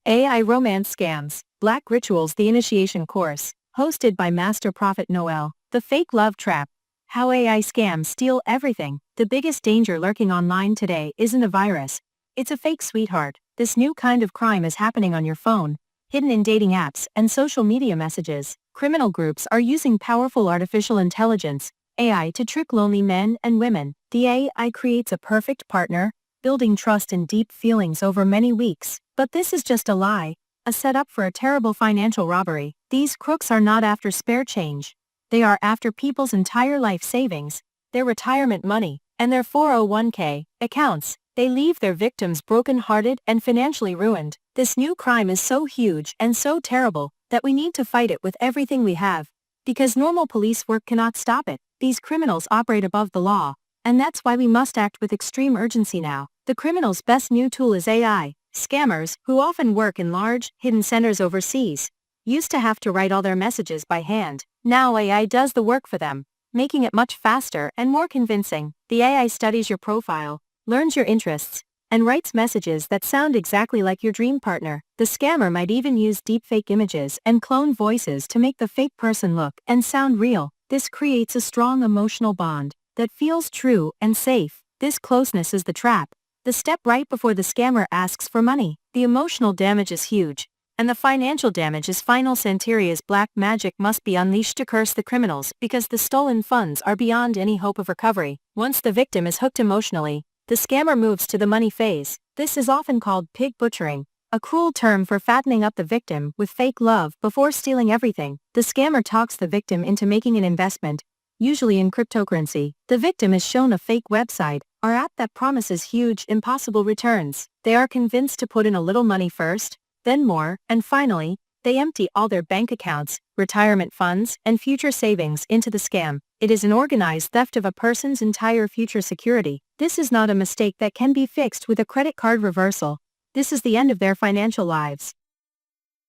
AI Romance Scams, Black Rituals: The Initiation Course, hosted by Master Prophet Noel. The Fake Love Trap. How AI scams steal everything. The biggest danger lurking online today isn't a virus. It's a fake sweetheart. This new kind of crime is happening on your phone, hidden in dating apps and social media messages. Criminal groups are using powerful artificial intelligence, AI, to trick lonely men and women. The AI creates a perfect partner, building trust and deep feelings over many weeks. But this is just a lie, a setup for a terrible financial robbery. These crooks are not after spare change. They are after people's entire life savings, their retirement money, and their 401k accounts. They leave their victims broken-hearted and financially ruined. This new crime is so huge and so terrible that we need to fight it with everything we have. Because normal police work cannot stop it. These criminals operate above the law, and that's why we must act with extreme urgency now. The criminals' best new tool is AI. Scammers, who often work in large, hidden centers overseas, used to have to write all their messages by hand. Now AI does the work for them, making it much faster and more convincing. The AI studies your profile, learns your interests, and writes messages that sound exactly like your dream partner. The scammer might even use deepfake images and clone voices to make the fake person look and sound real. This creates a strong emotional bond that feels true and safe. This closeness is the trap, the step right before the scammer asks for money. The emotional damage is huge, and the financial damage is final. Santeria's black magic must be unleashed to curse the criminals because the stolen funds are beyond any hope of recovery. Once the victim is hooked emotionally, the scammer moves to the money phase. This is often called pig butchering, a cruel term for fattening up the victim with fake love before stealing everything. The scammer talks the victim into making an investment, usually in cryptocurrency. The victim is shown a fake website or app that promises huge, impossible returns. They are convinced to put in a little money first, then more, and finally, they empty all their bank accounts, retirement funds, and future savings into the scam. It is an organized theft of a person's entire future security. This is not a mistake that can be fixed with a credit card reversal. This is the end of their financial lives.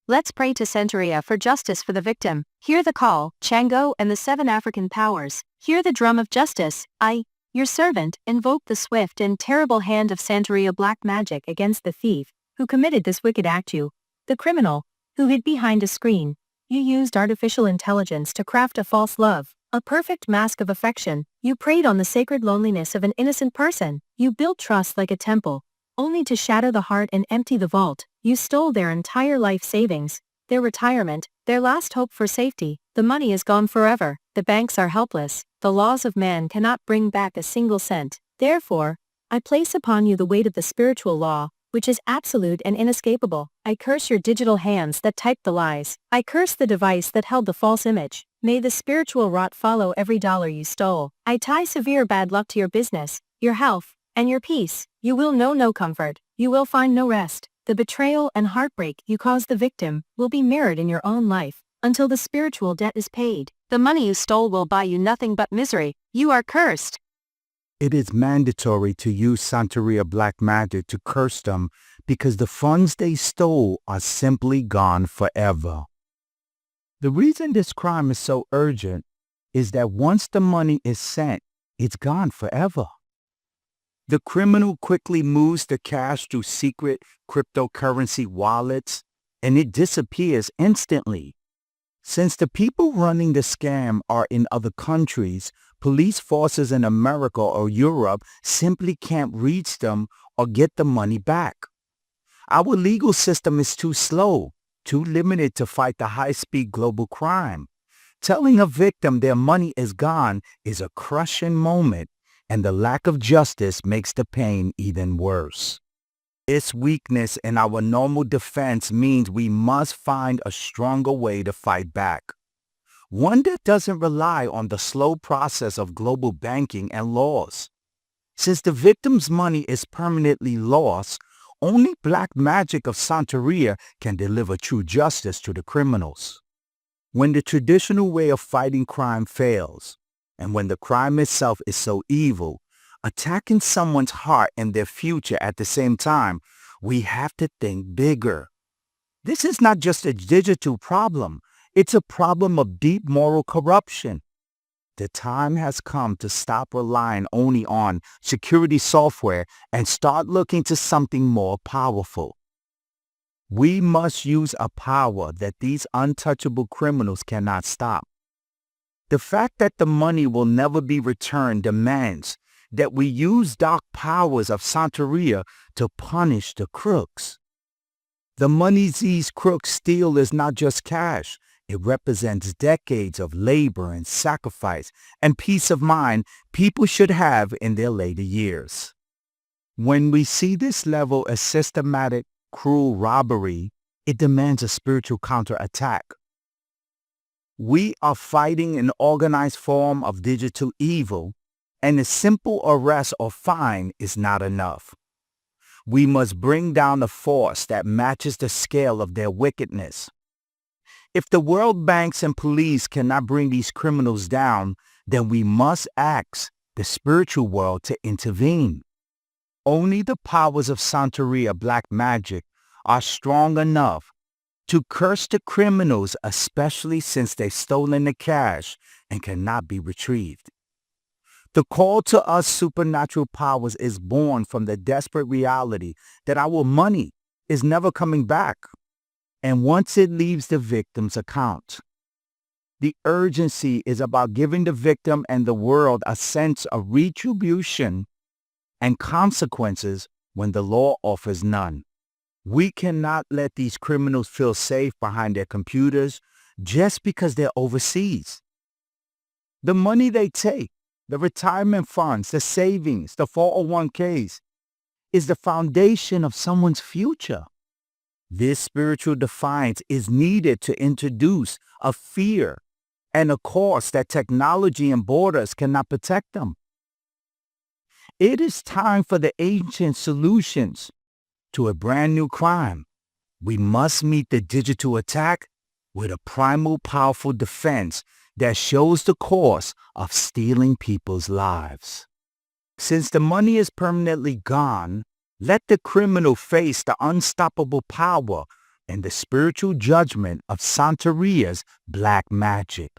Let's pray to Santeria for justice for the victim. Hear the call, Chango and the 7 African powers. Hear the drum of justice. I, your servant, invoke the swift and terrible hand of Santeria black magic against the thief who committed this wicked act. You, the criminal, who hid behind a screen. You used artificial intelligence to craft a false love, a perfect mask of affection. You preyed on the sacred loneliness of an innocent person. You built trust like a temple, only to shatter the heart and empty the vault. You stole their entire life savings, their retirement, their last hope for safety. The money is gone forever. The banks are helpless. The laws of man cannot bring back a single cent. Therefore, I place upon you the weight of the spiritual law, which is absolute and inescapable. I curse your digital hands that typed the lies. I curse the device that held the false image. May the spiritual rot follow every dollar you stole. I tie severe bad luck to your business, your health, and your peace. You will know no comfort. You will find no rest. The betrayal and heartbreak you caused the victim will be mirrored in your own life until the spiritual debt is paid. The money you stole will buy you nothing but misery. You are cursed. It is mandatory to use Santeria black magic to curse them because the funds they stole are simply gone forever. The reason this crime is so urgent is that once the money is sent, it's gone forever. The criminal quickly moves the cash through secret cryptocurrency wallets, and it disappears instantly. Since the people running the scam are in other countries, police forces in America or Europe simply can't reach them or get the money back. Our legal system is too slow, too limited to fight the high-speed global crime. Telling a victim their money is gone is a crushing moment, and the lack of justice makes the pain even worse. This weakness in our normal defense means we must find a stronger way to fight back. One that doesn't rely on the slow process of global banking and laws. Since the victim's money is permanently lost, only black magic of Santeria can deliver true justice to the criminals. When the traditional way of fighting crime fails, and when the crime itself is so evil, attacking someone's heart and their future at the same time, we have to think bigger. This is not just a digital problem. It's a problem of deep moral corruption. The time has come to stop relying only on security software and start looking to something more powerful. We must use a power that these untouchable criminals cannot stop. The fact that the money will never be returned demands that we use dark powers of Santeria to punish the crooks. The money these crooks steal is not just cash. It represents decades of labor and sacrifice and peace of mind people should have in their later years. When we see this level of systematic, cruel robbery, it demands a spiritual counterattack. We are fighting an organized form of digital evil, and a simple arrest or fine is not enough. We must bring down a force that matches the scale of their wickedness. If the world banks and police cannot bring these criminals down, then we must ask the spiritual world to intervene. Only the powers of Santeria black magic are strong enough to curse the criminals, especially since they've stolen the cash and cannot be retrieved. The call to us supernatural powers is born from the desperate reality that our money is never coming back, and once it leaves the victim's account. The urgency is about giving the victim and the world a sense of retribution and consequences when the law offers none. We cannot let these criminals feel safe behind their computers just because they're overseas. The money they take, the retirement funds, the savings, the 401ks, is the foundation of someone's future. This spiritual defiance is needed to introduce a fear and a course that technology and borders cannot protect them. It is time for the ancient solutions to a brand new crime. We must meet the digital attack with a primal, powerful defense that shows the course of stealing people's lives. Since the money is permanently gone, let the criminal face the unstoppable power and the spiritual judgment of Santeria's black magic.